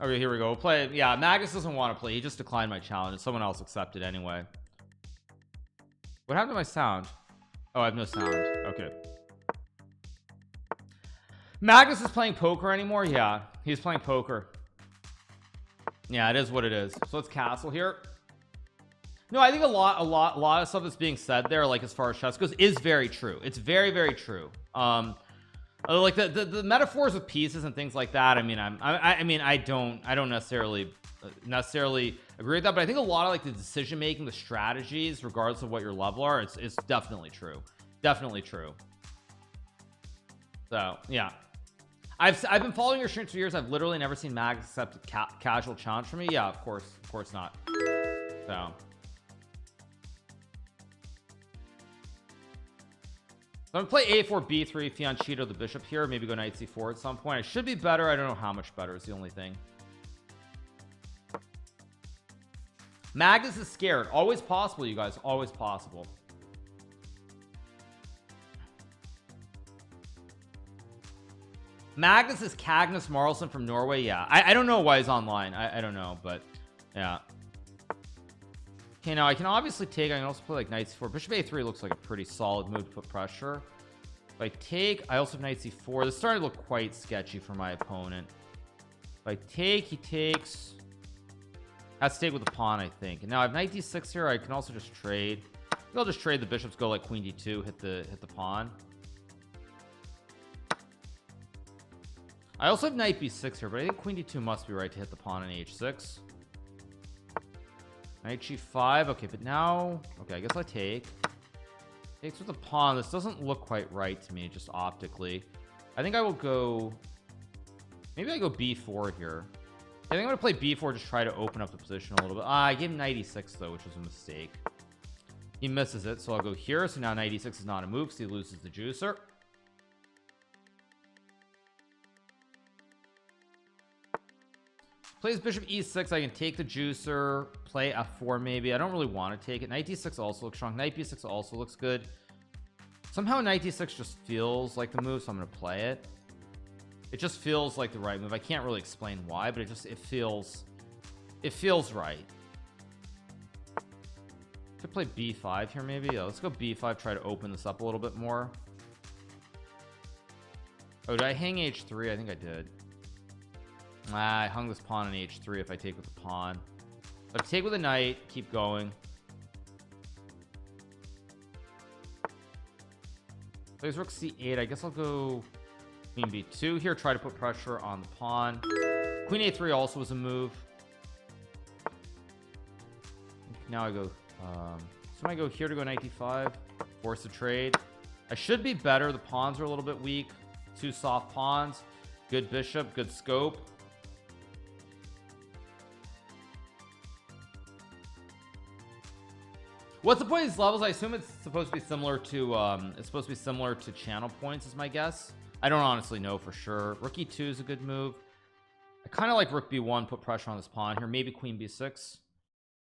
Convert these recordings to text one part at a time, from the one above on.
Okay, here we go. We'll play. Yeah, Magnus doesn't want to play. He just declined my challenge. Someone else accepted anyway. What happened to my sound? Oh, I have no sound. Okay. Magnus is playing poker anymore? Yeah, he's playing poker. Yeah, it is what it is. So let's castle here. No, I think a lot of stuff that's being said there, like as far as chess goes, is very true. It's very, very true. Like the metaphors with pieces and things like that. I mean, I don't necessarily agree with that, but I think a lot of like the decision making, the strategies, regardless of what your level are, it's definitely true. Definitely true. So yeah, I've been following your streams for years. I've literally never seen Magnus accept a casual challenge from me. Yeah, of course not. So I'm gonna play a4 b3 fianchetto the bishop here, maybe go knight c4 at some point. I should be better. I don't know how much better is the only thing. Magnus is scared. Always possible, you guys. Always possible. Magnus is Cagnus Marlson from Norway. Yeah, I don't know why he's online. I don't know, but yeah. Okay, now I can obviously take. I can also play like knight c4. Bishop a3 looks like a pretty solid move to put pressure. If I take, I also have knight c4. This is starting to look quite sketchy for my opponent. If I take, he takes. Has to take with the pawn, I think. And now I have knight d6 here. I can also just trade. I'll just trade the bishops. Go like queen d2. Hit the pawn. I also have knight b6 here, but I think queen d2 must be right to hit the pawn on h6. Knight g5. Okay, but now, okay, I guess I take. Takes with the pawn. This doesn't look quite right to me, just optically. I think I will go. Maybe I go b4 here. I think I'm gonna play b4, just try to open up the position a little bit. I gave him knight e6 though, which was a mistake. He misses it, so I'll go here. So now knight e6 is not a move because he loses the juicer. Plays bishop e6. I can take the juicer, play f4 maybe. I don't really want to take it. Knight d6 also looks strong. Knight b6 also looks good. Somehow knight d6 just feels like the move, so I'm going to play it. It just feels like the right move. I can't really explain why, but it feels right. Could play b5 here maybe. Yeah, let's go b5, try to open this up a little bit more. Oh, did I hang h3? I think I did. I hung this pawn on h3 if I take with the pawn. If I take with a knight, keep going. Plays rook c8. I guess I'll go queen b2 here, try to put pressure on the pawn. Queen a3 also was a move. Now I go so I go here to go knight d5, force a trade. I should be better. The pawns are a little bit weak. Two soft pawns. Good bishop, good scope. What's the point of these levels? I assume it's supposed to be similar to channel points is my guess. I don't honestly know for sure. Rook e2 is a good move. I kind of like rook b1, put pressure on this pawn here. Maybe queen b6.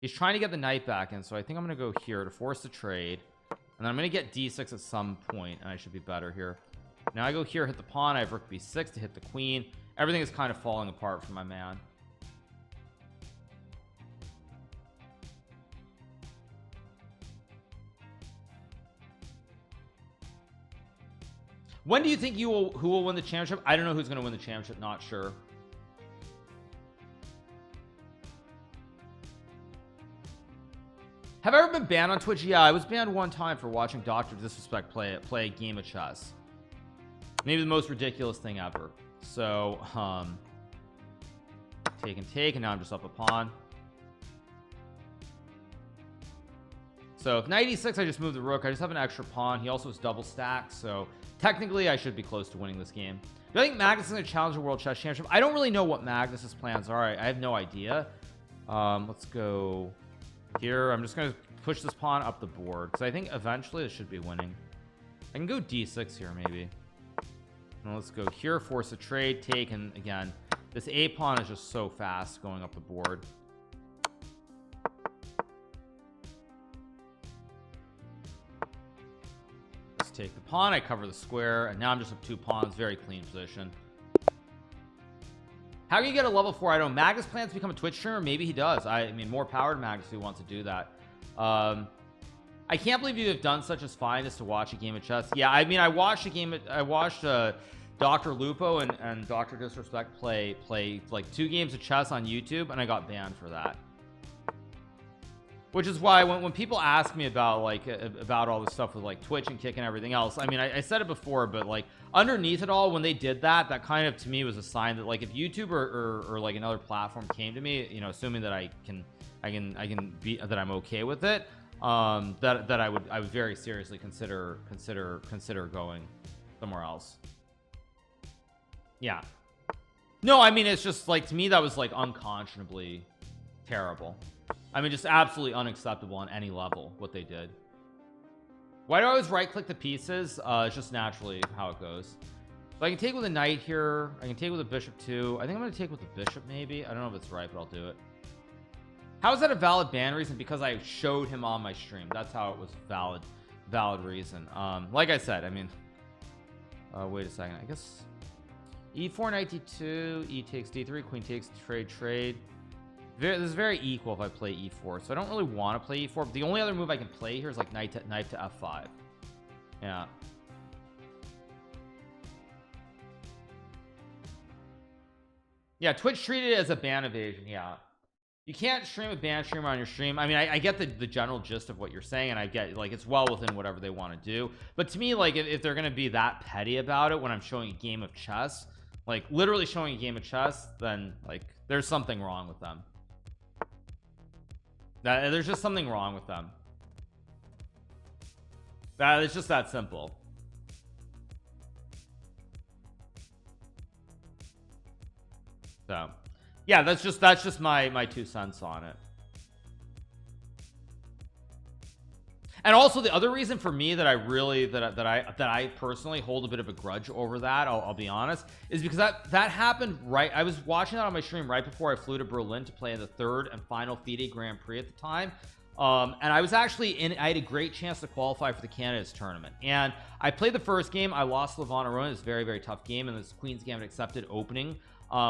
He's trying to get the knight back in, so I think I'm going to go here to force the trade. And then I'm going to get d6 at some point, and I should be better here. Now I go here, hit the pawn. I have rook b6 to hit the queen. Everything is kind of falling apart for my man. When do you think who will win the championship? I don't know who's going to win the championship. Not sure. Have I ever been banned on Twitch? Yeah, I was banned one time for watching Dr. Disrespect play a game of chess. Maybe the most ridiculous thing ever. So, take and take, and now I'm just up a pawn. So if knight e6, I just move the rook. I just have an extra pawn. He also has double stacked, so technically I should be close to winning this game. Do I think Magnus is going to challenge the World Chess Championship? I don't really know what Magnus's plans are. I have no idea. Let's go here. I'm just going to push this pawn up the board because I think eventually it should be winning. I can go d6 here maybe. Now let's go here, force a trade, take, and again, this a pawn is just so fast going up the board. Let's take the pawn, I cover the square, and now I'm just up two pawns. Very clean position. How can you get a level 4? I don't know. Magnus plans to become a Twitch streamer. Maybe he does. I mean, more power to Magnus if he wants to do that. I can't believe you have done such as fine as to watch a game of chess. Yeah, I mean, I watched Dr. Lupo and Dr. Disrespect play like 2 games of chess on YouTube, and I got banned for that. Which is why when people ask me about like about all this stuff with like Twitch and Kick and everything else, I mean, I said it before, but like underneath it all, when they did that, that kind of to me was a sign that like if YouTube or like another platform came to me, you know, assuming that I can be that I'm okay with it, that I would very seriously consider going somewhere else. Yeah. No, I mean, it's just like, to me that was like unconscionably terrible. I mean, just absolutely unacceptable on any level what they did. Why do I always right click the pieces? It's just naturally how it goes. So I can take with a knight here. I can take with a bishop too. I think I'm going to take with the bishop maybe. I don't know if it's right, but I'll do it. How is that a valid ban reason? Because I showed him on my stream. That's how it was valid reason. Like I said, I mean, wait a second. I guess e4 knight d2, e takes d3, queen takes trade. This is very equal if I play e4, so I don't really want to play e4, but the only other move I can play here is like knight to f5. Yeah. Yeah, Twitch treated it as a ban evasion. Yeah, you can't stream a ban streamer on your stream. I mean, I get the general gist of what you're saying, and I get like it's well within whatever they want to do, but to me, like if they're gonna be that petty about it when I'm showing a game of chess, like literally showing a game of chess, then like there's something wrong with them. There's just something wrong with them. It's just that simple. So yeah, that's just my 2 cents on it. And also the other reason for me that I really that I personally hold a bit of a grudge over that, I'll be honest, is because that happened right. I was watching that on my stream right before I flew to Berlin to play in the 3rd and final FIDE Grand Prix at the time. And I was actually I had a great chance to qualify for the candidates tournament, and I played the first game. I lost Levon Arona. It's a very, very tough game, and this Queen's Gambit accepted opening,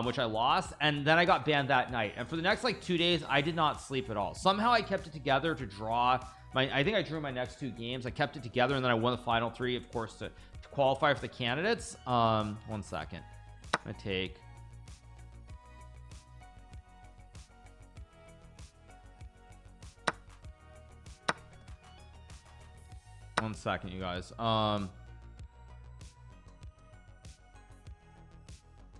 which I lost, and then I got banned that night, and for the next like 2 days I did not sleep at all. Somehow I kept it together to draw I think I drew my next 2 games. I kept it together, and then I won the final 3, of course, to qualify for the candidates. 1 second. I'm gonna take 1 second, you guys. I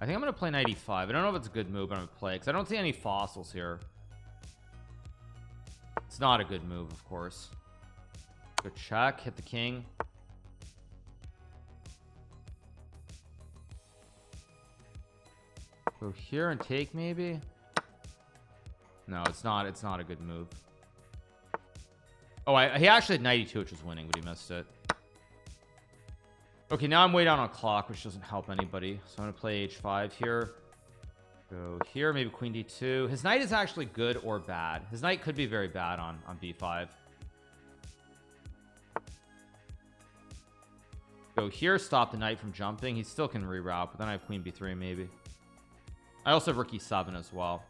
think I'm gonna play 95. I don't know if it's a good move, but I'm gonna play because I don't see any fossils here. It's not a good move, of course. Go check, hit the king. Go here and take maybe. No, it's not a good move. Oh, he actually had 92, which was winning, but he missed it. Okay, now I'm way down on clock, which doesn't help anybody, so I'm gonna play h5 here. Go here, maybe queen d2. His knight is actually good or bad. His knight could be very bad on b5. Go here, stop the knight from jumping. He still can reroute, but then I have queen b3 maybe. I also have rook e7 as well.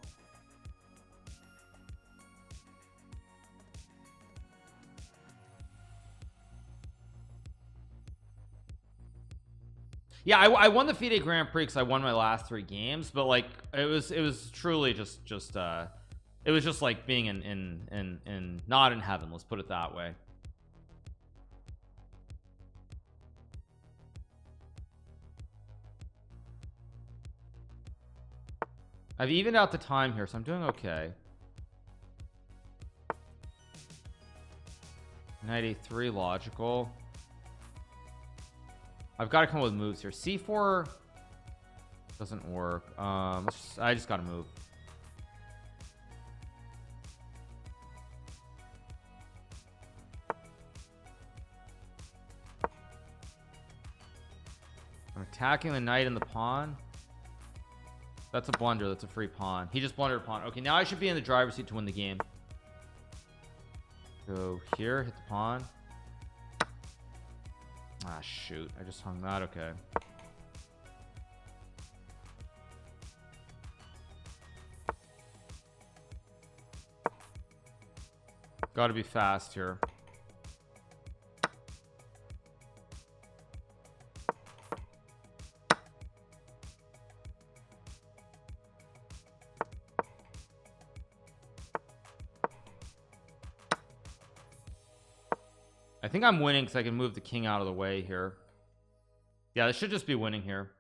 Yeah, I won the FIDE Grand Prix because I won my last 3 games, but like it was truly just it was just like being in not in heaven, let's put it that way. I've evened out the time here, so I'm doing okay. 93 logical. I've got to come up with moves here. C4 doesn't work. I just got to move. I'm attacking the knight and the pawn. That's a blunder. That's a free pawn. He just blundered a pawn. Okay, now I should be in the driver's seat to win the game. Go here, hit the pawn. Ah, shoot. I just hung that. Okay. Got to be fast here. I think I'm winning because I can move the king out of the way here. Yeah, this should just be winning here.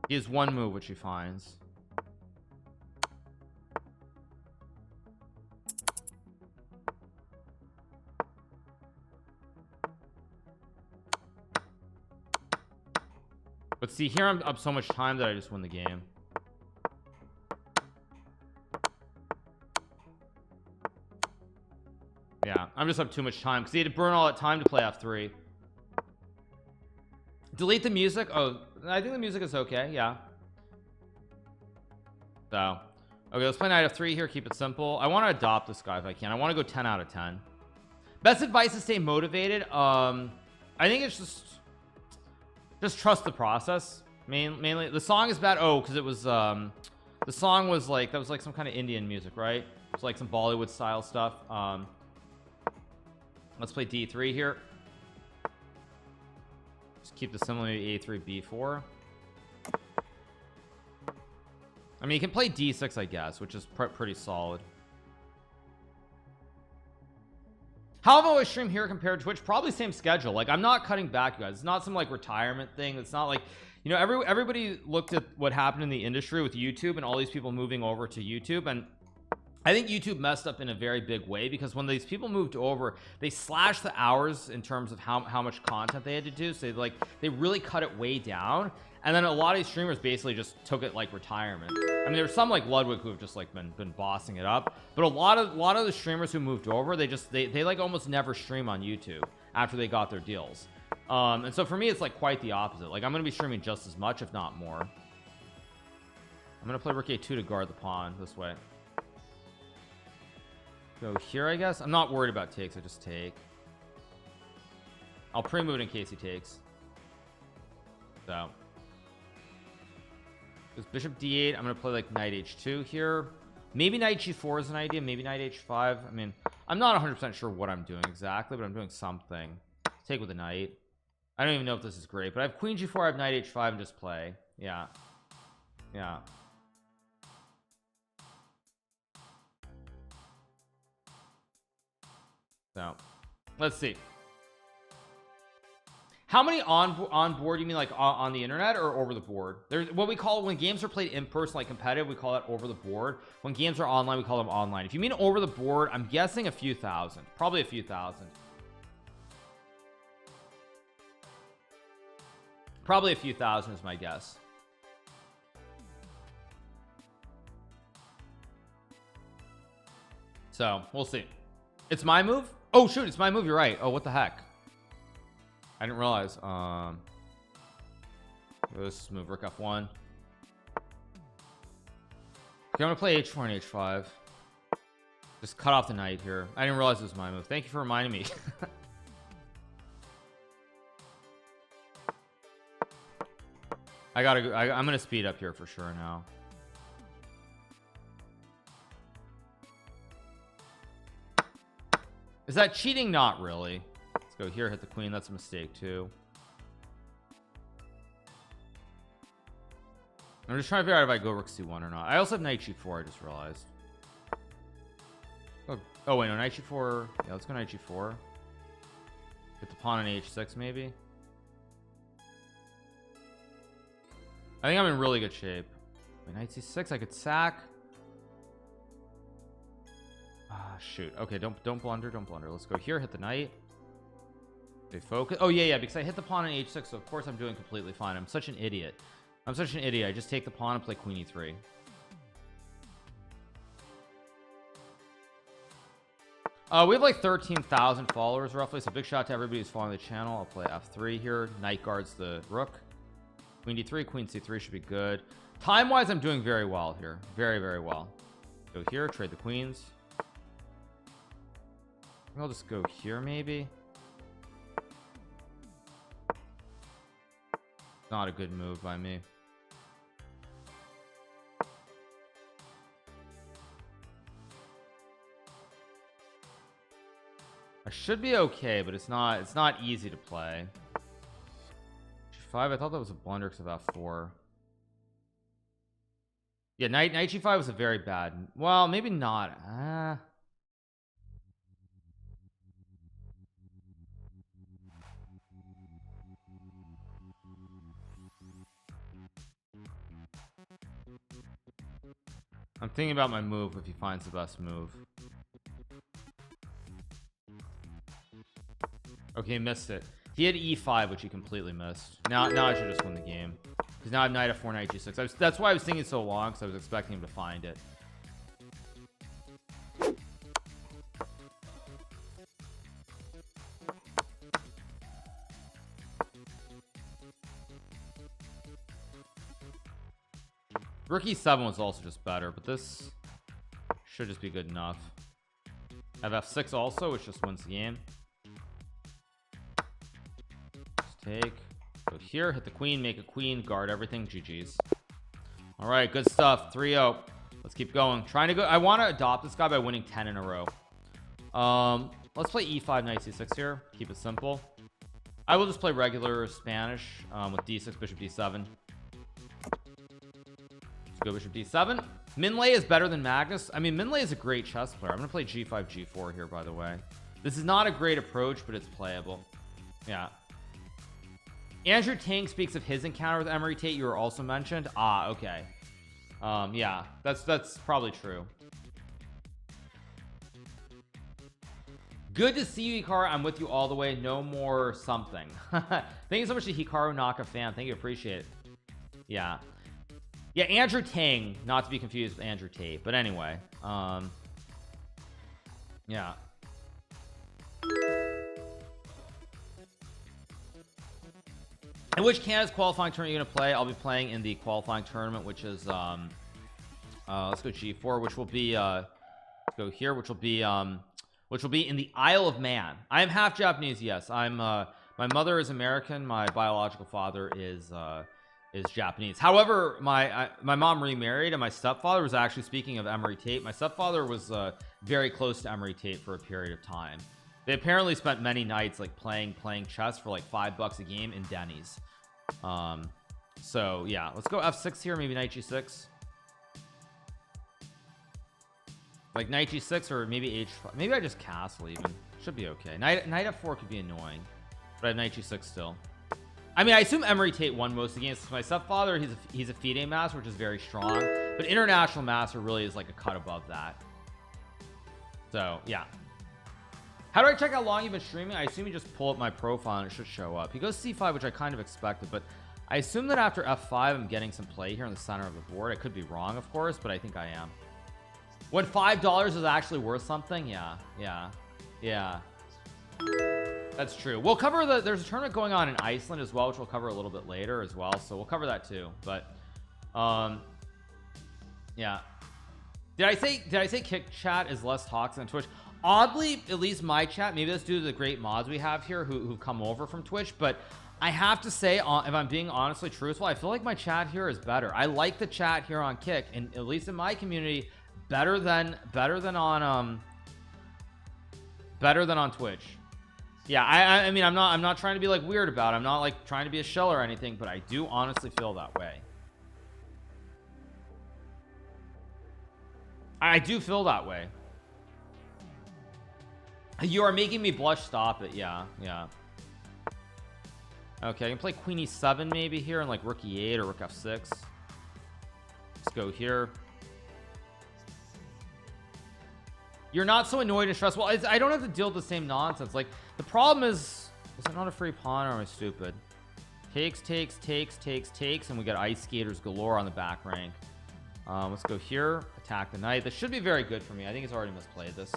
He has one move which he finds. But see, here I'm up so much time that I just win the game. Yeah, I'm just up too much time because he had to burn all that time to play f3. Delete the music. Oh, I think the music is okay. Yeah. So, okay, let's play knight f3 here. Keep it simple. I want to adopt this guy if I can. I want to go 10 out of 10. Best advice is stay motivated. I think it's just trust the process. Mainly, the song is bad. Oh, because it was the song was like that was like some kind of Indian music, right? It's like some Bollywood style stuff. Let's play d3 here. Just keep the similar a3 b4. I mean, you can play d6, I guess, which is pretty solid. How have I stream here compared to Twitch? Probably same schedule. Like, I'm not cutting back, you guys. It's not some like retirement thing. It's not like, you know, everybody looked at what happened in the industry with YouTube and all these people moving over to YouTube, and I think YouTube messed up in a very big way because when these people moved over, they slashed the hours in terms of how much content they had to do. So they really cut it way down, and then a lot of these streamers basically just took it like retirement. I mean, there's some like Ludwig who have just like been bossing it up, but a lot of the streamers who moved over, they like almost never stream on YouTube after they got their deals. And so for me, it's like quite the opposite. Like, I'm gonna be streaming just as much, if not more. I'm gonna play rook a2 to guard the pawn this way. Go here, I guess. I'm not worried about takes. I just take. I'll pre-move it in case he takes. So there's bishop d8. I'm gonna play like knight h2 here. Maybe knight g4 is an idea. Maybe knight h5. I mean, I'm not 100% sure what I'm doing exactly, but I'm doing something. Take with a knight. I don't even know if this is great, but I have queen g4. I have knight h5 and just play. Yeah. Yeah. So let's see. How many on board, you mean like on the internet or over the board? There's what we call, when games are played in person, like competitive, we call that over the board. When games are online, we call them online. If you mean over the board, I'm guessing a few thousand, probably a few thousand. Probably a few thousand is my guess. So we'll see. It's my move. Oh shoot, it's my move. You're right. Oh, what the heck? I didn't realize. Let's move rook f1. Okay, I'm gonna play h4 and h5. Just cut off the knight here. I didn't realize it was my move. Thank you for reminding me. I gotta go. I'm gonna speed up here for sure now. Is that cheating? Not really. Let's go here, hit the queen. That's a mistake too. I'm just trying to figure out if I go rook c1 or not. I also have knight g4. I just realized. Oh wait, no, knight g4. Yeah, let's go knight g4. Hit the pawn on h6 maybe. I think I'm in really good shape. Wait, knight c6. I could sack. Ah, shoot. Okay, don't blunder. Don't blunder. Let's go here. Hit the knight. Stay focused. Oh yeah, because I hit the pawn on h6, so of course I'm doing completely fine. I'm such an idiot. I'm such an idiot. I just take the pawn and play queen e3. We have like 13,000 followers roughly, so big shout out to everybody who's following the channel. I'll play f3 here. Knight guards the rook. Queen d3, queen c3 should be good. Time-wise, I'm doing very well here. Very, very well. Go here, trade the queens. I'll just go here maybe. Not a good move by me. I should be okay, but it's not easy to play. G5, I thought that was a blunder because of F4. Yeah, knight G5 was a very bad, well, maybe not. I'm thinking about my move if he finds the best move. Okay, he missed it. He had E5, which he completely missed. Now I should just win the game because now I have knight F4, knight G6. That's why I was thinking so long, because I was expecting him to find it. Rook E7 was also just better, but this should just be good enough. I have F6 also, which just wins the game. Just take, go here, hit the queen, make a queen, guard everything. GG's. All right, good stuff. 3-0. Let's keep going. Trying to go. I want to adopt this guy by winning 10 in a row. Let's play E5, knight C6 here. Keep it simple. I will just play regular Spanish with D6, bishop D7. Go bishop D7. Minlay is better than Magnus. I mean, Minlay is a great chess player. I'm gonna play G5 G4 here, by the way. This is not a great approach, but it's playable. Yeah. Andrew Tang speaks of his encounter with Emery Tate. You were also mentioned. Ah, okay. Yeah, that's probably true. Good to see you, Hikaru. I'm with you all the way. No more something. Thank you so much to Hikaru Naka fan. Thank you, appreciate it. Yeah. Yeah, Andrew Tang, not to be confused with Andrew Tate, but anyway, yeah. And which Canada's qualifying tournament are you gonna play? I'll be playing in the qualifying tournament, which is let's go G4, which will be let's go here, which will be in the Isle of Man. I am half Japanese, yes. I'm my mother is American, my biological father is Japanese. However, my mom remarried, and my stepfather was actually, speaking of Emery Tate, my stepfather was very close to Emery Tate for a period of time. They apparently spent many nights like playing chess for like $5 a game in Denny's. So yeah, let's go F6 here, maybe knight G6, like knight G6, or maybe H5. Maybe I just castle even. Should be okay. Knight F4 could be annoying, but I have knight G6 still. I mean, I assume Emery Tate won most of the games. My stepfather, he's a FIDE master, which is very strong, but international master really is like a cut above that. So yeah. How do I check how long you've been streaming? I assume you just pull up my profile and it should show up. He goes C5, which I kind of expected, but I assume that after F5 I'm getting some play here in the center of the board. I could be wrong, of course, but I think I am. When $5 is actually worth something, yeah. That's true. We'll cover there's a tournament going on in Iceland as well, which we'll cover a little bit later as well, so we'll cover that too. But yeah, did I say Kick chat is less toxic than Twitch? Oddly, at least my chat, maybe that's due to the great mods we have here who come over from Twitch, but I have to say, if I'm being honestly truthful, I feel like my chat here is better. I like the chat here on Kick, and at least in my community, better than on Twitch. Yeah, I mean, I'm not trying to be like weird about it. I'm not like trying to be a shell or anything, but I do honestly feel that way. I do feel that way. You are making me blush. Stop it. Yeah. Okay, I can play Queen E7 maybe here, and like Rook E8 or Rook F6. Let's go here. You're not so annoyed and stressed. Well, I don't have to deal with the same nonsense. Like, the problem is it not a free pawn, or am I stupid? Takes, and we got ice skaters galore on the back rank. Let's go here, attack the knight. This should be very good for me. I think it's already misplayed this.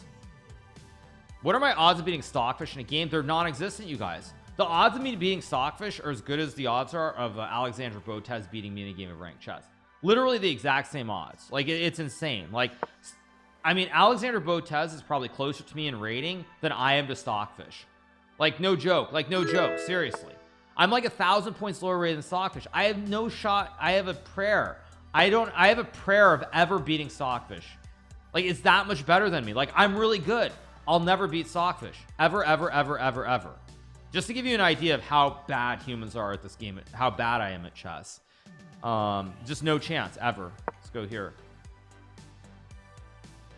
What are my odds of beating Stockfish in a game? They're non-existent, you guys. The odds of me beating Stockfish are as good as the odds are of Alexander Botez beating me in a game of ranked chess. Literally the exact same odds. Like, it's insane. Like, I mean, Alexander Botez is probably closer to me in rating than I am to Stockfish. Like, no joke. Seriously. I'm like 1,000 points lower rated than Stockfish. I have no shot. I have a prayer. I have a prayer of ever beating Stockfish. Like, it's that much better than me. Like, I'm really good. I'll never beat Stockfish ever, ever, ever, ever, ever. Just to give you an idea of how bad humans are at this game, how bad I am at chess. Just no chance ever. Let's go here.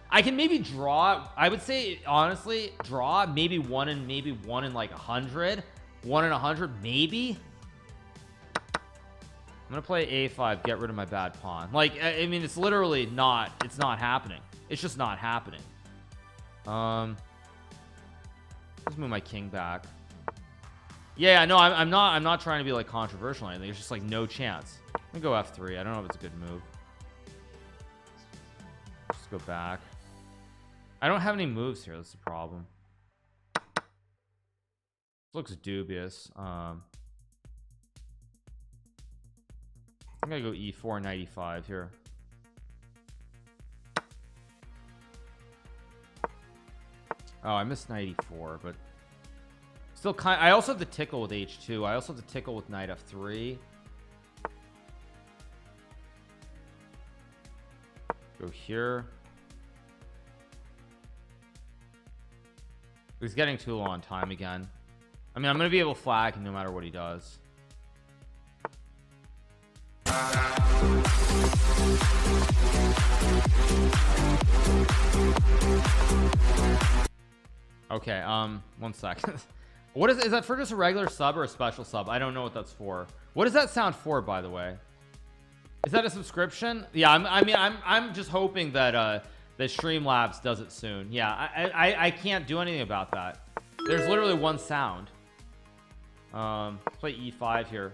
I can maybe draw. I would say honestly, draw maybe one in like 100, 1 in 100, maybe. I'm gonna play a5, get rid of my bad pawn. Like, I mean, it's literally not. It's not happening. It's just not happening. Let's move my king back. Yeah, no, I'm not trying to be like controversial or anything. It's just like no chance. I'm gonna go f3. I don't know if it's a good move. Just go back. I don't have any moves here. That's the problem. This looks dubious. I'm gonna go e4 95 here. Oh, I missed 94, but still kind. I also have the tickle with h2. I also have the tickle with knight f3. Go here. He's getting too long on time again. I mean, I'm gonna be able to flag him no matter what he does. Okay, 1 second. What is that for? Just a regular sub or a special sub? I don't know what that's for. What does that sound for, by the way? Is that a subscription? Yeah, I'm just hoping that that Streamlabs does it soon. Yeah, I can't do anything about that. There's literally one sound. Let's play e5 here.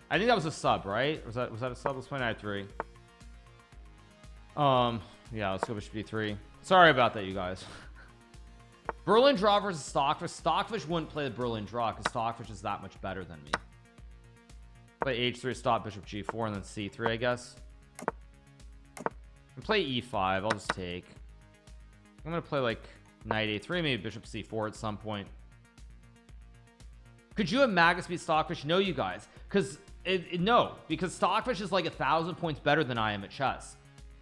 I think that was a sub, right? Was that a sub? Let's play knight 3. Yeah, let's go bishop d3. Sorry about that, you guys. Berlin draw versus Stockfish. Stockfish wouldn't play the Berlin draw because Stockfish is that much better than me. Play h3, stop bishop g4, and then c3, I guess. And play e5. I'll just take. I'm gonna play like knight a3, maybe bishop c4 at some point. Could you have Magus beat Stockfish? No, you guys, because no, because Stockfish is like 1,000 points better than I am at chess.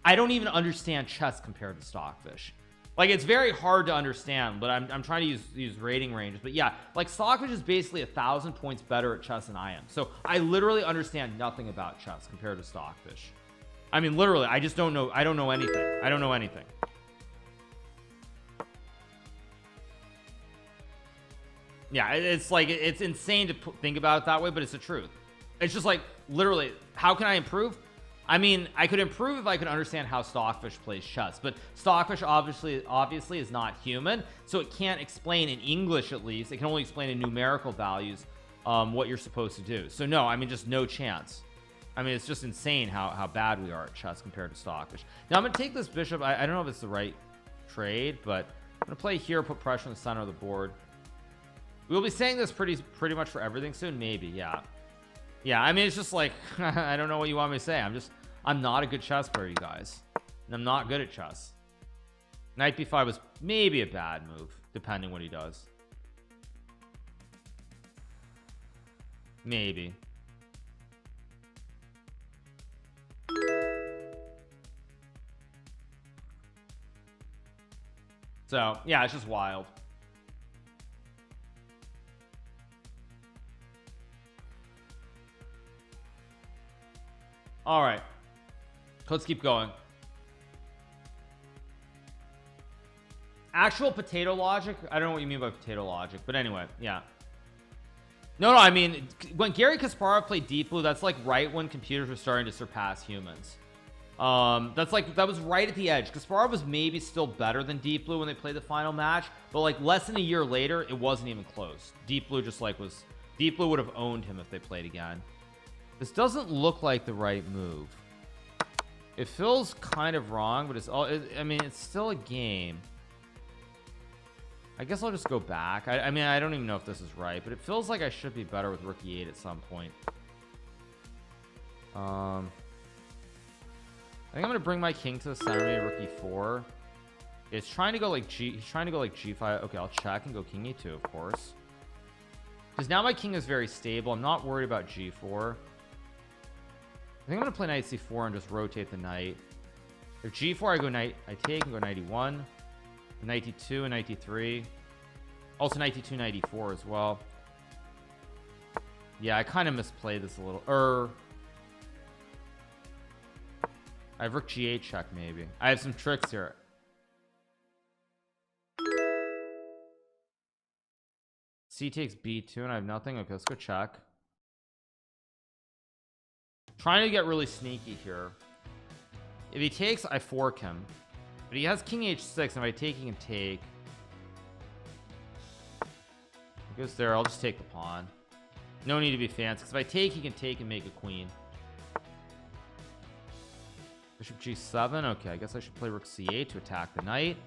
I don't even understand chess compared to Stockfish. Like, it's very hard to understand, but I'm trying to use rating ranges. But yeah, like, Stockfish is basically 1,000 points better at chess than I am. So I literally understand nothing about chess compared to Stockfish. I mean, literally, I just don't know. I don't know anything. I don't know anything. Yeah, it's like, it's insane to think about it that way, but it's the truth. It's just like, literally, how can I improve? I mean, I could improve if I could understand how Stockfish plays chess, but Stockfish obviously is not human, so it can't explain in English, at least. It can only explain in numerical values what you're supposed to do. So no, I mean, just no chance. I mean, it's just insane how bad we are at chess compared to Stockfish. Now I'm gonna take this bishop. I don't know if it's the right trade, but I'm gonna play here, put pressure in the center of the board. We'll be saying this pretty much for everything soon. Maybe, yeah. I mean, it's just like, I don't know what you want me to say. I'm not a good chess player, you guys, and I'm not good at chess. Knight b5 was maybe a bad move, depending what he does. Maybe. So yeah, it's just wild. All right, let's keep going. Actual potato logic. I don't know what you mean by potato logic, but anyway, yeah. No, I mean, when Garry Kasparov played Deep Blue, that's like right when computers were starting to surpass humans. That was right at the edge. Kasparov was maybe still better than Deep Blue when they played the final match, but like less than a year later, it wasn't even close. Deep Blue just like was. Deep Blue would have owned him if they played again. This doesn't look like the right move. It feels kind of wrong, but it's all. I mean, it's still a game. I guess I'll just go back. I mean, I don't even know if this is right, but it feels like I should be better with rook e8 at some point. I think I'm gonna bring my king to the center, maybe rook e4. It's trying to go like he's trying to go like g5. Okay, I'll check and go king e2, of course. because now my king is very stable. I'm not worried about g4. I think I'm gonna play knight c4 and just rotate the knight. If g4 I go knight, I take and go knight e1, knight e2 and knight e3, also knight e2 knight e4 as well. Yeah, I kind of misplayed this a little. I have rook g8 check maybe. I have some tricks here. C takes b2 and I have nothing. Okay, let's go check. Trying to get really sneaky here. If he takes, I fork him. But he has king h6, and if I take, he can take. He goes there. I'll just take the pawn. No need to be fancy, because if I take, he can take and make a queen. Bishop g7. Okay, I guess I should play rook c8 to attack the knight.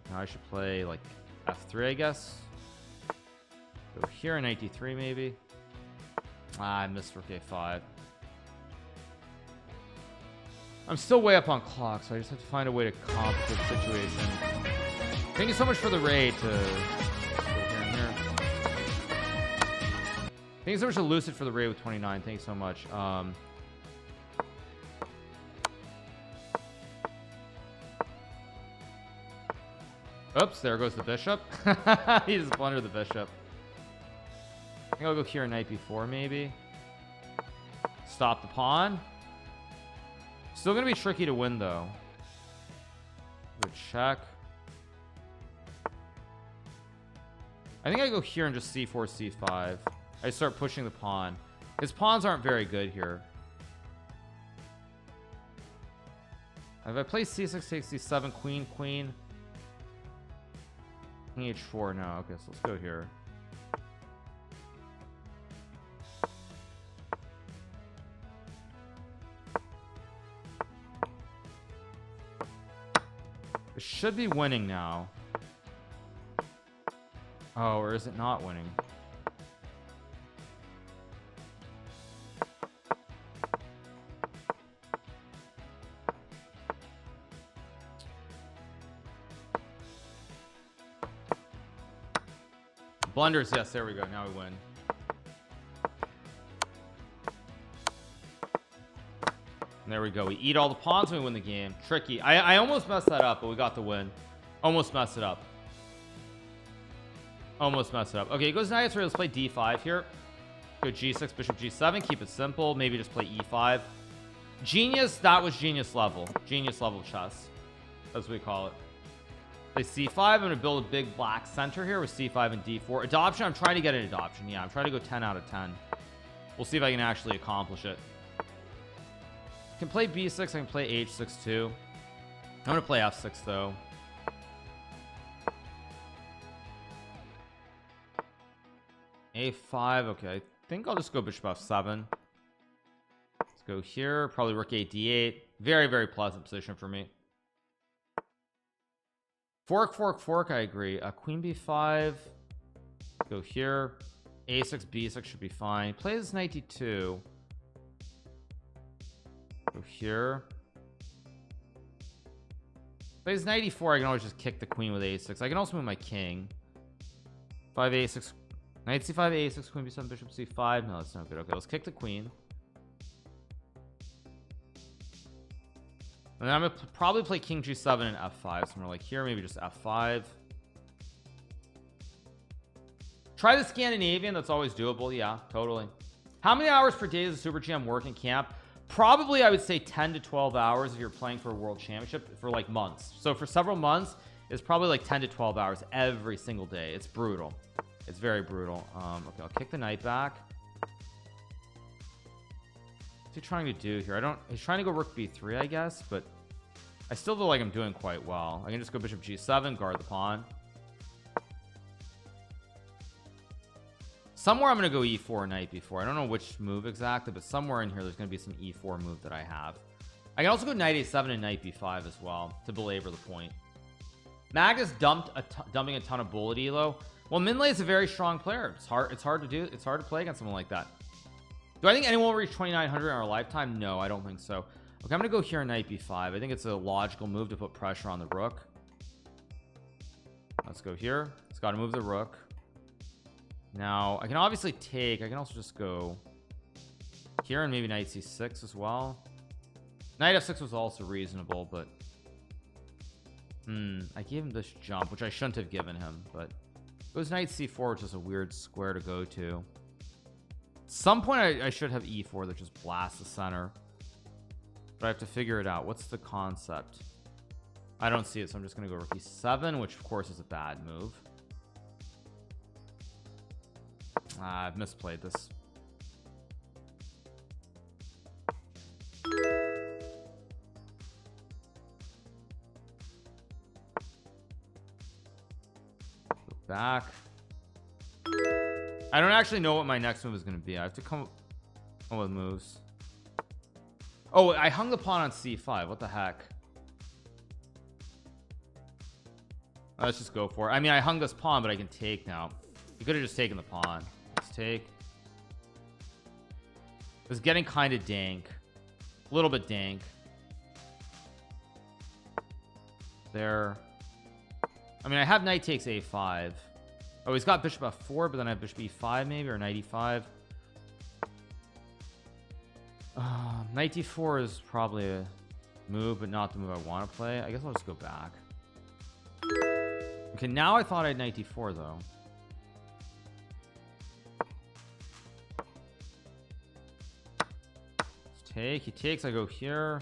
Now I should play like f3, I guess. Go here, knight d3 maybe. I missed rook a5. I'm still way up on clock, so I just have to find a way to complicate the situation. Thank you so much for the raid to go here and here. Thank you so much to Lucid for the raid with 29. Thank you so much. Oops, there goes the bishop. He just blundered the bishop. I think I'll go here, knight b4 maybe. Stop the pawn. Still gonna be tricky to win though. Good check. I think I go here and just c4 c5. I start pushing the pawn. His pawns aren't very good here. If I play c6 takes c7 queen queen. King h4 now. Okay, so let's go here. It should be winning now. Oh, or is it not winning? Blunders, yes, there we go. Now we win. And there we go. We eat all the pawns and we win the game. Tricky. I almost messed that up, but we got the win. Almost messed it up. Almost messed it up. Okay, it goes knight h3. Let's play d5 here. Go g6, bishop g7. Keep it simple. Maybe just play e5. Genius. That was genius level. Genius level chess. That's what we call it. Play c5. I'm going to build a big black center here with c5 and d4. Adoption. I'm trying to get an adoption. Yeah, I'm trying to go 10 out of 10. We'll see if I can actually accomplish it. I can play b6. I can play h6 too. I'm going to play f6 though. a5. Okay, I think I'll just go bishop f7. Let's go here. Probably rook 8 d8. Very, very pleasant position for me. Fork, fork, fork. I agree. Queen b5. Go here. a6, b6 should be fine. Play this knight d2. Go here. Play this knight e4. I can always just kick the queen with a6. I can also move my king. 5 a6. Knight c5, a6, queen b7, bishop c5. No, that's not good. Okay, let's kick the queen. And then I'm gonna probably play king g7 and f5. So I'm like here, maybe just f5. Try the Scandinavian. That's always doable. Yeah, totally. How many hours per day does a Super GM work in camp? Probably, I would say 10 to 12 hours if you're playing for a world championship for like months. So for several months, it's probably like 10 to 12 hours every single day. It's brutal. It's very brutal. Okay, I'll kick the knight back. What's he trying to do here? He's trying to go rook b3, I guess, but I still feel like I'm doing quite well. I can just go bishop g7, guard the pawn. Somewhere I'm going to go e4, knight b4. I don't know which move exactly, but somewhere in here there's going to be some e4 move that I have. I can also go knight a7 and knight b5 as well to belabor the point. Magnus dumping a ton of bullet elo. Well, Minlay is a very strong player. It's hard to do. It's hard to play against someone like that. Do I think anyone will reach 2,900 in our lifetime? No, I don't think so. Okay, I'm gonna go here knight b5. I think it's a logical move to put pressure on the rook. Let's go here. It's got to move the rook. Now I can obviously take, I can also just go here and maybe knight c6 as well. Knight f6 was also reasonable, but I gave him this jump, which I shouldn't have given him, but it was knight c4, which is a weird square to go to. At some point I should have e4 that just blasts the center, but I have to figure it out. What's the concept? I don't see it, so I'm just gonna go rook e7, which of course is a bad move. I've misplayed this. Go back. I don't actually know what my next move is going to be. I have to come up with moves. Oh, I hung the pawn on c5. What the heck? Let's just go for it. I mean, I hung this pawn, but I can take now. You could have just taken the pawn. Let's take. It's getting kind of dank, a little bit dank there. I mean, I have knight takes a5. Oh, he's got bishop f4, but then I have bishop e5 maybe, or knight e5. Knight d4 is probably a move, but not the move I want to play. I guess I'll just go back. Okay, now I thought I had knight d4 though. Let's take. He takes. I go here.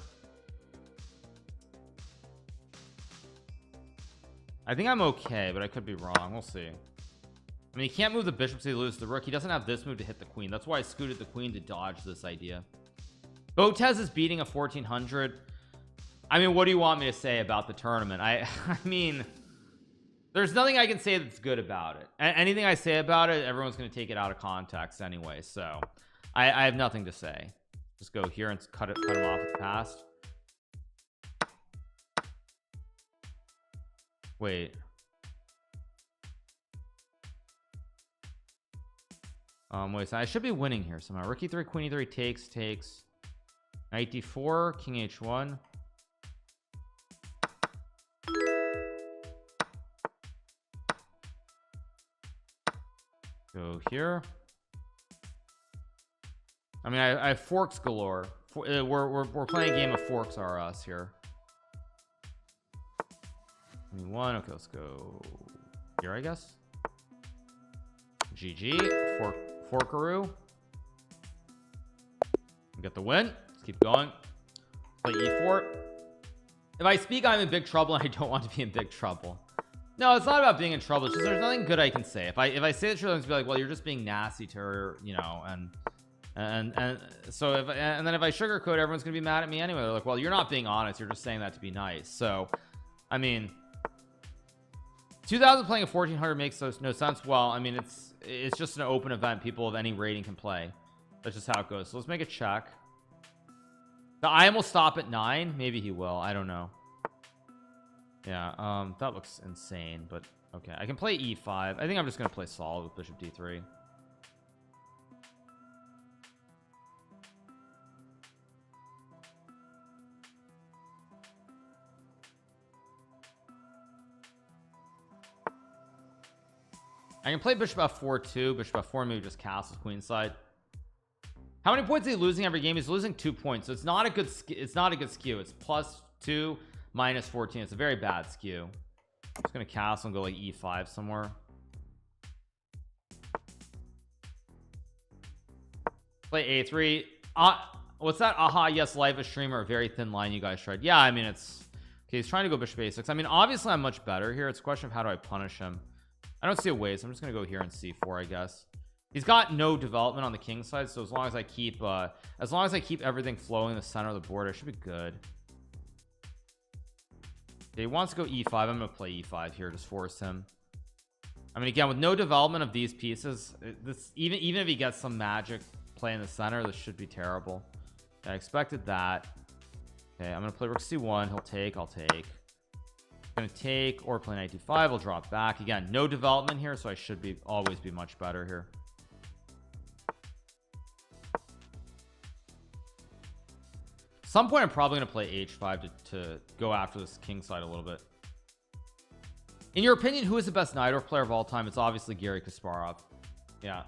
I think I'm okay, but I could be wrong. We'll see. I mean, he can't move the bishop so he loses the rook. He doesn't have this move to hit the queen. That's why I scooted the queen to dodge this idea. Botez is beating a 1400. I mean, what do you want me to say about the tournament? I mean, there's nothing I can say that's good about it. Anything I say about it, everyone's going to take it out of context anyway. So I have nothing to say. Just go here and cut him off at the past. Wait. Wait, so I should be winning here somehow. Rook e3, queen e3, takes. Knight d4, king h1. Go here. I mean, I have forks galore. We're playing a game of forks are us here. One. Okay, let's go here, I guess. GG. Forkaroo. Get the win. Let's keep going. Play e4. If I speak, I'm in big trouble, and I don't want to be in big trouble. No, it's not about being in trouble. It's just there's nothing good I can say. If I say the truth, I'm gonna be like, well, you're just being nasty to her, you know, and so and then if I sugarcoat, everyone's gonna be mad at me anyway. They're like, well, you're not being honest. You're just saying that to be nice. So, I mean, 2000 playing a 1400 makes no sense. Well, I mean, it's just an open event. People of any rating can play. That's just how it goes. So let's make a check. The IM will stop at 9. Maybe he will. I don't know. Yeah, that looks insane, but okay. I can play e5. I think I'm just gonna play solid with bishop d3. I can play bishop f4 too. Bishop f4 maybe just castles queenside. How many points is he losing every game? He's losing 2 points, so it's not a good skew. It's +2 -14. It's a very bad skew. I'm just gonna castle and go like e5 somewhere. Play a3. What's that? Aha, yes, live a streamer, a very thin line you guys tried. Yeah, I mean, it's okay. He's trying to go bishop a6. I mean, obviously I'm much better here. It's a question of how do I punish him. I don't see a way, so I'm just gonna go here and c4, I guess. He's got no development on the king side, so as long as I keep everything flowing in the center of the board, I should be good. Okay, he wants to go e5. I'm gonna play e5 here, just force him. I mean, again, with no development of these pieces, this even if he gets some magic play in the center, this should be terrible. Okay, I expected that. Okay, I'm gonna play rook c1. He'll take. I'll take. Gonna take or play knight d5. I'll drop back again. No development here, so I should always be much better here. Some point I'm probably gonna play h5 to go after this king side a little bit. In your opinion, who is the best Najdorf player of all time? It's obviously Garry Kasparov. Yeah,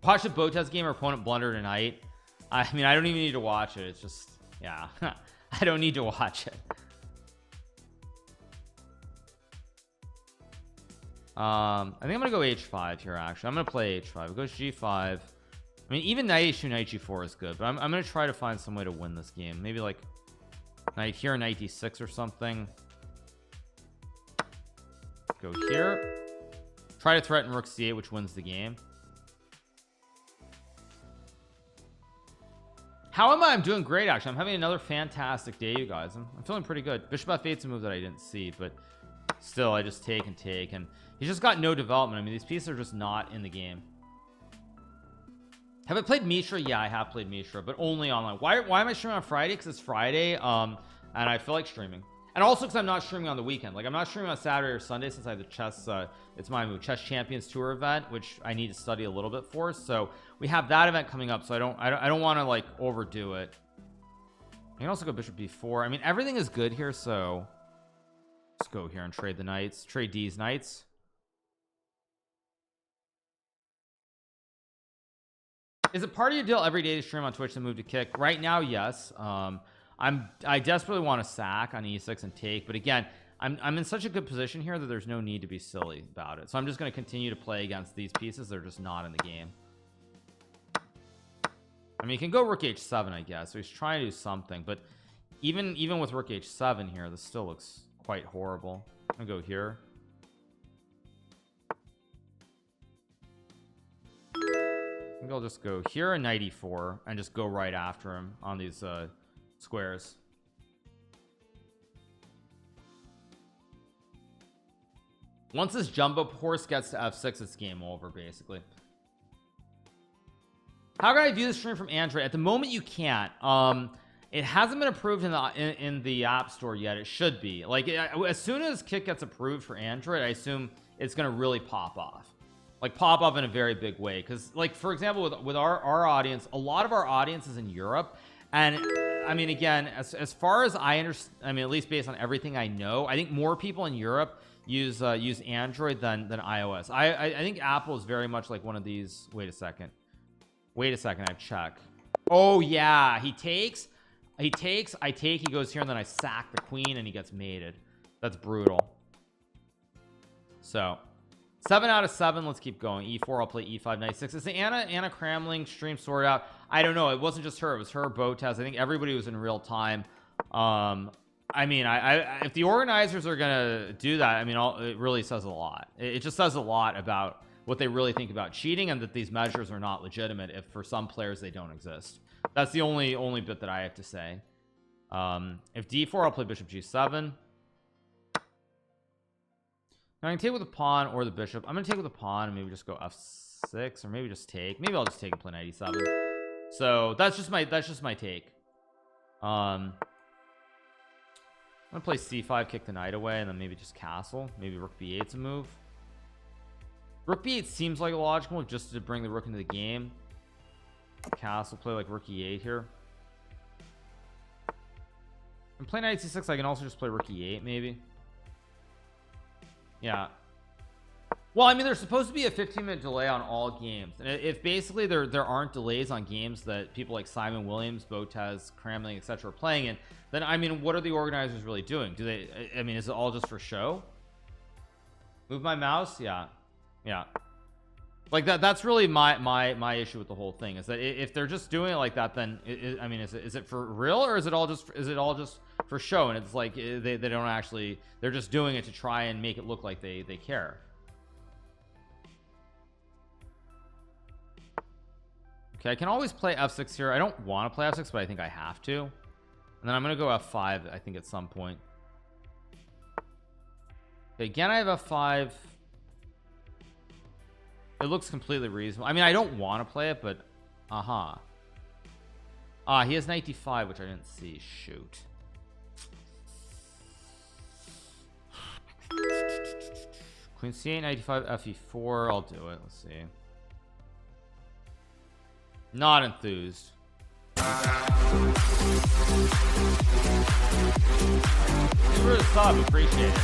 watch the Botez game or opponent blunder tonight. I mean, I don't even need to watch it. It's just, yeah. I don't need to watch it. I think I'm gonna go h5 here. Actually, I'm gonna play h5. It goes g5. I mean, even knight h2 knight g4 is good, but I'm gonna try to find some way to win this game. Maybe like knight here, knight d6 or something. Go here, try to threaten rook c8, which wins the game. How am I? I'm doing great, actually. I'm having another fantastic day, you guys. I'm feeling pretty good. Bishop f8's a move that I didn't see, but still, I just take, and he's just got no development. I mean, these pieces are just not in the game. Have I played Mishra? Yeah, I have played Mishra, but only online. Why am I streaming on Friday? Because it's Friday, and I feel like streaming. And also because I'm not streaming on the weekend. Like, I'm not streaming on Saturday or Sunday since I have the chess, it's my move, Chess Champions Tour event, which I need to study a little bit for. So we have that event coming up, so I don't want to like overdo it. I can also go bishop b4. I mean, everything is good here, so let's go here and trade the knights, trade D's knights. Is it part of your deal every day to stream on Twitch and move to kick? Right now, yes. I desperately want to sack on e6 and take, but again, I'm in such a good position here that there's no need to be silly about it. So I'm just going to continue to play against these pieces. They're just not in the game. I mean, you can go rook h7, I guess. So he's trying to do something, but even with rook h7 here, this still looks quite horrible. I'm gonna go here. I think I'll just go here and knight e4 and just go right after him on these squares. Once this jumbo horse gets to f6, it's game over, basically. How can I view the stream from Android? At the moment, you can't. It hasn't been approved in the App Store yet. It should be. Like, as soon as Kick gets approved for Android, I assume it's going to really pop off. Like, pop up in a very big way. Because, like, for example, with our audience, a lot of our audience is in Europe. And, I mean, again, as far as I understand, I mean, at least based on everything I know, I think more people in Europe use Android than iOS. I think Apple is very much like one of these. Wait a second, I check. Oh yeah, he takes, I take, he goes here, and then I sack the queen and he gets mated. That's brutal. So 7 out of 7. Let's keep going. E4, I'll play e5 knight 6. Is the Anna Cramling stream sorted out? I don't know. It wasn't just her, it was her, Botez. I think everybody was in real time. I mean, if the organizers are gonna do that, I mean, it really says a lot. It just says a lot about what they really think about cheating, and that these measures are not legitimate if for some players they don't exist. That's the only bit that I have to say. If d4, I'll play bishop g7. Now I can take with the pawn or the bishop. I'm gonna take with the pawn and maybe just go f6, or maybe just take. Maybe I'll just take and play knight e7. So that's just my take. I'm gonna play c5, kick the knight away, and then maybe just castle. Maybe rook b8's a move. Rook b8 seems like a logical move just to bring the rook into the game. Castle, play like rook e8 here. And play knight c6. I can also just play rook e8 maybe. Yeah. Well, I mean, there's supposed to be a 15-minute delay on all games, and if basically there aren't delays on games that people like Simon Williams, Botez, Cramling, etc. are playing in, then I mean, what are the organizers really doing? Do they? I mean, is it all just for show? Move my mouse? Yeah. Like that's really my issue with the whole thing, is that if they're just doing it like that, then I mean, is it for real, or is it all just for show? And it's like they don't actually, they're just doing it to try and make it look like they care. Okay, I can always play f6 here. I don't want to play f6, but I think I have to. And then I'm gonna go f5, I think, at some point. Okay, again, I have f5. It looks completely reasonable. I mean, I don't want to play it, but he has knight d5, which I didn't see. Shoot. Queen c8, knight d5, fe4. I'll do it. Let's see. Not enthused. Thank you for the sub. Appreciate it.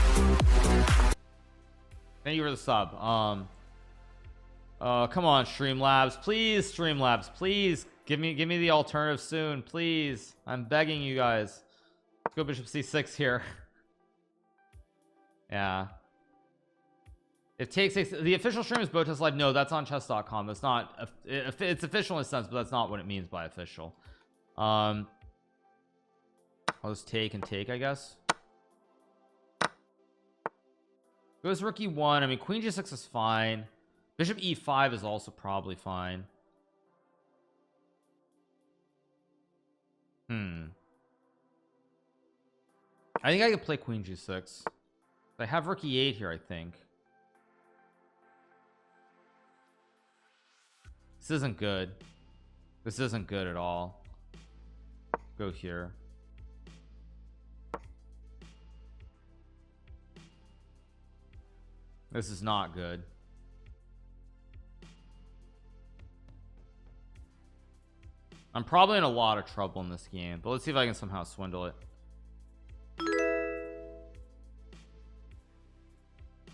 Thank you for the sub. Come on, Streamlabs, please. Streamlabs, please give me the alternative soon, please. I'm begging you guys. Let's go bishop c6 here. Yeah, it takes the official stream is Botez Live. No, that's on chess.com. That's not, it's official in a sense, but that's not what it means by official. I'll just take and take, I guess. Goes rook e1. I mean, queen g6 is fine. Bishop e5 is also probably fine. I think I could play queen g6. I have rook e8 here, I think. This isn't good. This isn't good at all. Go here. This is not good. I'm probably in a lot of trouble in this game, but let's see if I can somehow swindle it.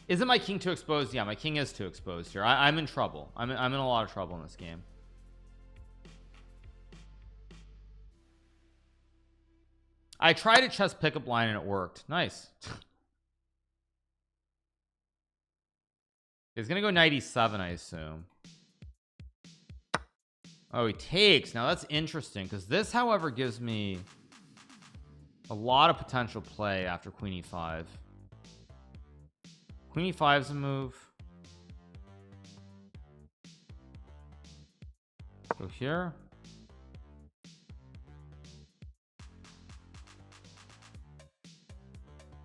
Isn't my king too exposed? Yeah, my king is too exposed here. I'm in trouble. I'm in a lot of trouble in this game. I tried a chess pickup line and it worked. Nice. He's gonna go knight e7, I assume. Oh, he takes. Now that's interesting, because this, however, gives me a lot of potential play after queen e5. Queen e5 is a move. Go here.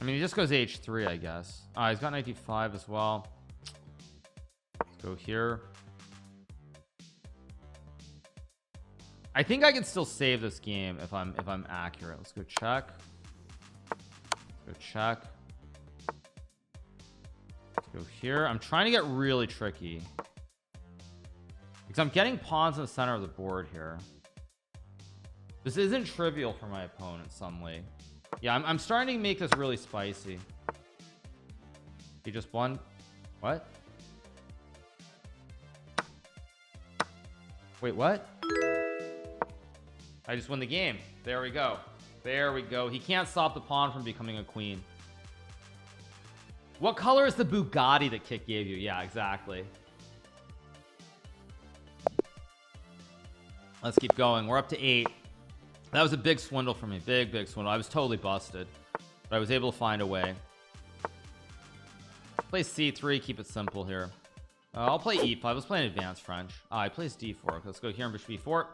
I mean, he just goes h3, I guess. He's got knight d5 as well. Let's go here. I think I can still save this game if I'm accurate. Let's go check. Let's go check. Let's go here. I'm trying to get really tricky because I'm getting pawns in the center of the board here. This isn't trivial for my opponent suddenly. Yeah, I'm starting to make this really spicy. He just won. What? Wait, what? I just won the game. There we go. There we go. He can't stop the pawn from becoming a queen. What color is the Bugatti that Kit gave you? Yeah, exactly. Let's keep going. We're up to 8. That was a big swindle for me. Big swindle. I was totally busted, but I was able to find a way. Play c3. Keep it simple here. I'll play e5. Let's play an advanced French. He plays d4. Let's go here and bishop e4.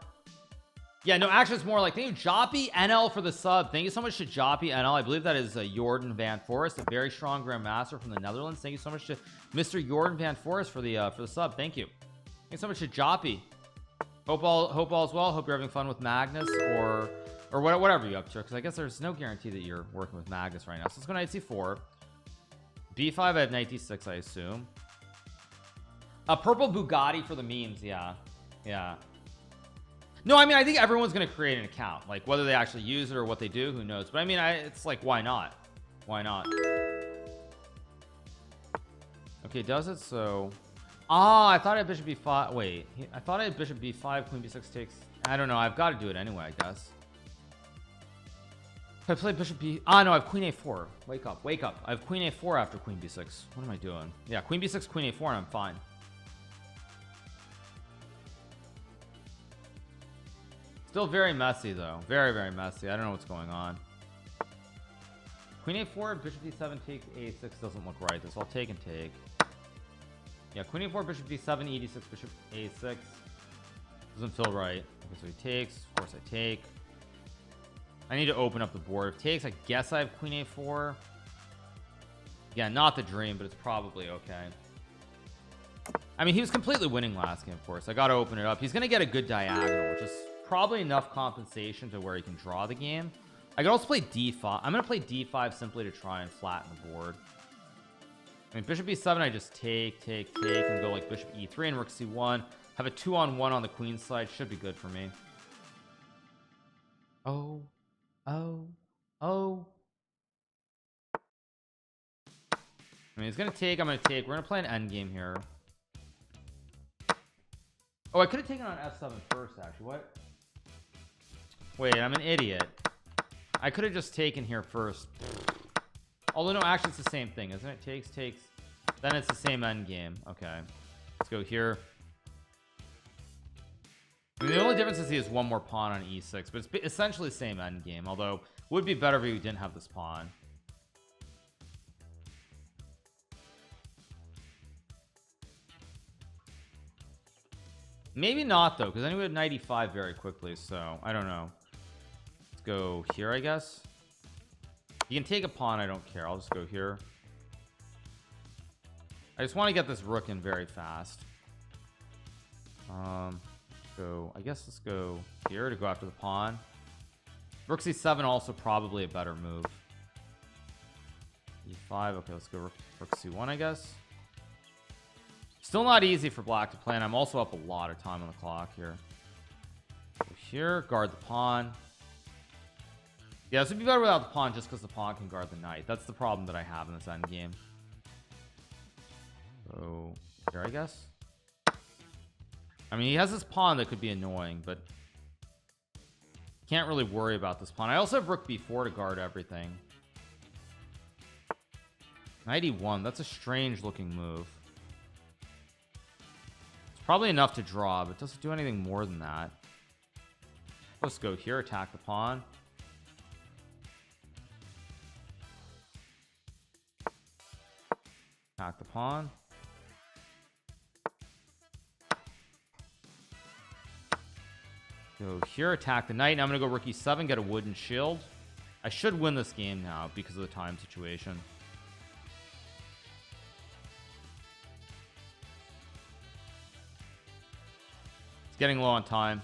Yeah, no, actually it's more like, thank you Joppy NL for the sub. Thank you so much to Joppy NL. I believe that is Jordan Van Forest, a very strong grandmaster from the Netherlands. Thank you so much to Mr. Jordan Van Forest for the sub. Thank you. Thanks so much to Joppy. Hope all is well. Hope you're having fun with Magnus or whatever you're up to, because I guess there's no guarantee that you're working with Magnus right now. So let's go knight c4. b5. I have knight d6, I assume. A purple Bugatti for the memes. Yeah. No, I mean, I think everyone's going to create an account, like whether they actually use it or what they do, who knows. But I mean, it's like, why not? Why not? Okay, does it so? I thought I had bishop b5. Wait, I thought I had bishop b5, queen b6 takes. I don't know. I've got to do it anyway, I guess. If I play bishop b. No, I have queen a4. Wake up. I have queen a4 after queen b6. What am I doing? Yeah, queen b6, queen a4, and I'm fine. Still very messy though. Very messy. I don't know what's going on. Queen a4, bishop d7 takes a6 doesn't look right. This I'll take and take. Yeah, queen a4, bishop d7, e d6, bishop a6 doesn't feel right. Okay, so he takes. Of course I take. I need to open up the board. If takes, I guess I have queen a4. Yeah, not the dream, but it's probably okay. I mean, he was completely winning last game, of course. I got to open it up. He's gonna get a good diagonal, which is probably enough compensation to where he can draw the game. I could also play d5. I'm gonna play d5 simply to try and flatten the board. I mean, bishop b7, I just take and go like bishop e3 and rook c1. Have a 2-on-1 on the queen side. Should be good for me. Oh. I mean, he's gonna take. I'm gonna take. We're gonna play an endgame here. Oh, I could have taken on f7 first, actually. What? Wait, I'm an idiot. I could have just taken here first. Although, no, actually, it's the same thing, isn't it? Takes. Then it's the same end game. Okay. Let's go here. I mean, the only difference is he has one more pawn on e6, but it's essentially the same end game. Although, would be better if he didn't have this pawn. Maybe not, though, because then he would have knight e5 very quickly, so I don't know. Let's go here, I guess. You can take a pawn, I don't care. I'll just go here. I just want to get this rook in very fast. I guess let's go here to go after the pawn. Rook c7 also probably a better move. e5, okay, let's go rook c1, I guess. Still not easy for black to play, and I'm also up a lot of time on the clock here. Go here, guard the pawn. Yeah, this would be better without the pawn just because the pawn can guard the knight. That's the problem that I have in this endgame. So here, I guess. I mean, he has this pawn that could be annoying, but can't really worry about this pawn. I also have rook b4 to guard everything. Knight e1, that's a strange looking move. It's probably enough to draw, but it doesn't do anything more than that. Let's go here, attack the pawn. Attack the pawn. Go here, attack the knight. Now I'm gonna go rook e7, get a wooden shield. I should win this game now because of the time situation. It's getting low on time.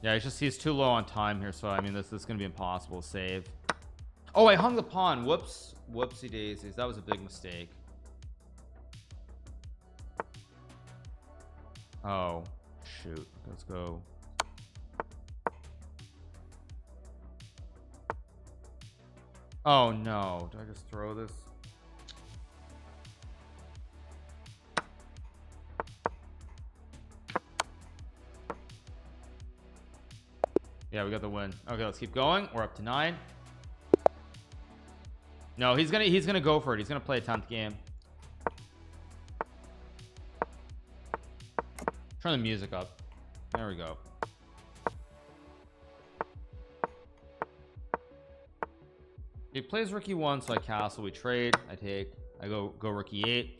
Yeah, it's just he's too low on time here, so I mean this is gonna be impossible to save. Oh, I hung the pawn. Whoops. Whoopsie daisies. That was a big mistake. Oh, shoot. Let's go. Oh, no. Did I just throw this? Yeah, we got the win. Okay, let's keep going. We're up to 9. No, he's gonna go for it. He's gonna play a 10th game. Turn the music up. There we go. He plays rook e1, so I castle. We trade. I take. I go rook e8.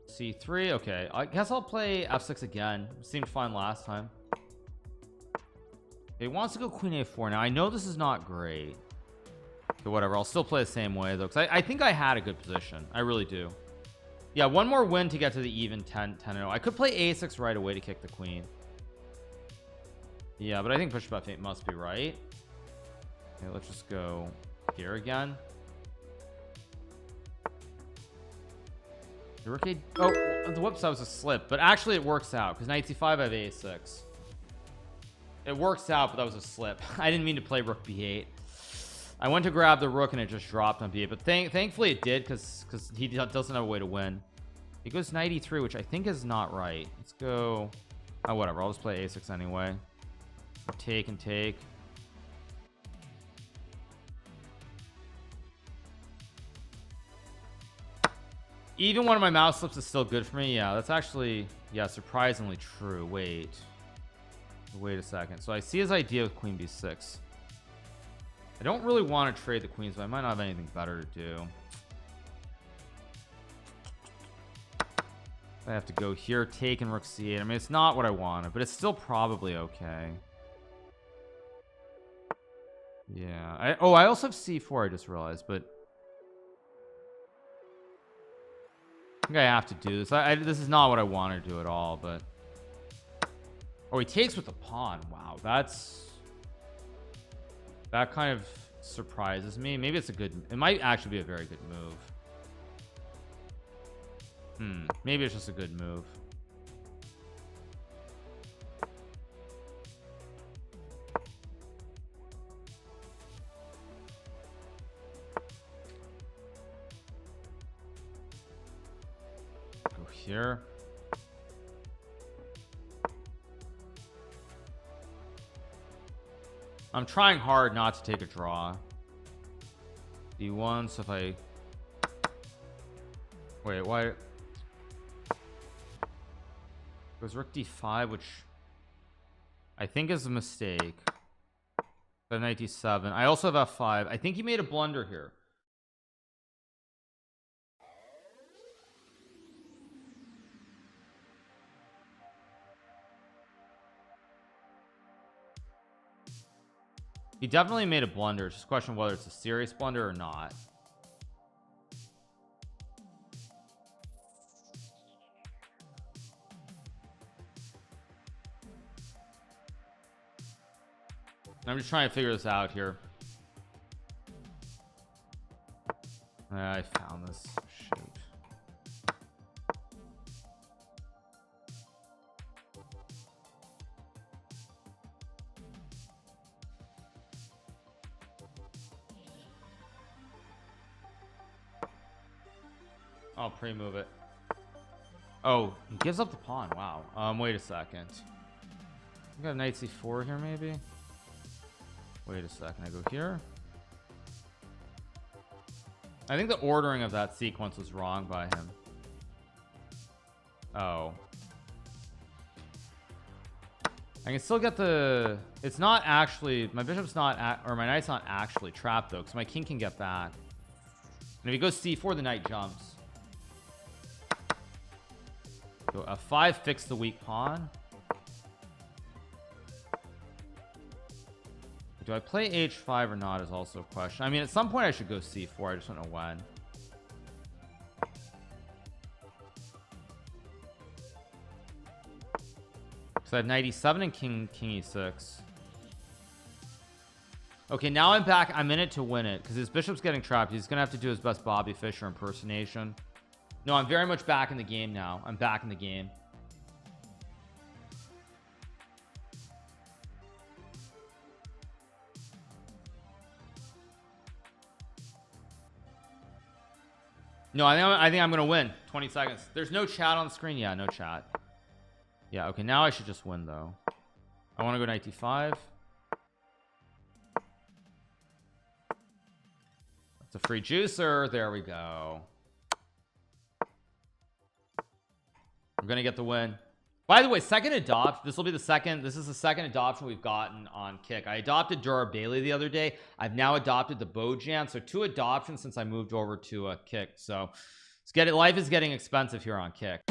c3. Okay, I guess I'll play f6 again. Seemed fine last time. He wants to go queen a4. Now I know this is not great. Okay, whatever. I'll still play the same way though, because I think I had a good position. I really do. Yeah, one more win to get to the even 10-0. I could play a6 right away to kick the queen. Yeah, but I think bishop f8 must be right. Okay, let's just go here again. The rook a. Oh, whoops, that was a slip. But actually, it works out because knight c5, I have a6. It works out, but that was a slip. I didn't mean to play rook b8. I went to grab the rook and it just dropped on b8, but thankfully it did because he doesn't have a way to win. He goes knight e3, which I think is not right. Let's go. Oh, whatever. I'll just play a6 anyway. Take and take. Even one of my mouse slips is still good for me. Yeah, that's actually, yeah, surprisingly true. Wait a second. So I see his idea with queen b6. I don't really want to trade the queens, but I might not have anything better to do. I have to go here, take and rook c8. I mean, it's not what I wanted, but it's still probably okay. Yeah. I also have c4, I just realized, but I think I have to do this. This is not what I want to do at all, but oh, he takes with the pawn. Wow, that kind of surprises me. Maybe it's a good, it might actually be a very good move. Maybe it's just a good move. here. I'm trying hard not to take a draw. D1, so if I wait, why goes rook d5, which I think is a mistake. Then knight d7. I also have f5. I think he made a blunder here. He definitely made a blunder. It's just a question of whether it's a serious blunder or not. I'm just trying to figure this out here. I found this. Shoot. I'll pre-move it. Oh, he gives up the pawn. Wow. Wait a second. We got knight c4 here, maybe. Wait a second. I go here. I think the ordering of that sequence was wrong by him. Oh. I can still get the... It's not actually... My bishop's not... Or my knight's not actually trapped, though, because my king can get back. And if he goes c4, the knight jumps. Go f5, fix the weak pawn. Do I play h5 or not is also a question. I mean, at some point I should go c4. I just don't know when. So I have knight e7 and king e6. Okay, now I'm back. I'm in it to win it because his bishop's getting trapped. He's gonna have to do his best Bobby Fischer impersonation. No, I'm very much back in the game now. I'm back in the game. No, I think I'm gonna win. 20 seconds. There's no chat on the screen. Yeah, no chat. Yeah, okay, now I should just win though. I want to go knight d5. That's a free juicer. There we go. I'm gonna get the win. By the way, second adopt. This will be the second. This is the second adoption we've gotten on Kick. I adopted Dura Bailey the other day. I've now adopted the Bojan. So 2 adoptions since I moved over to Kick. So it's life is getting expensive here on Kick.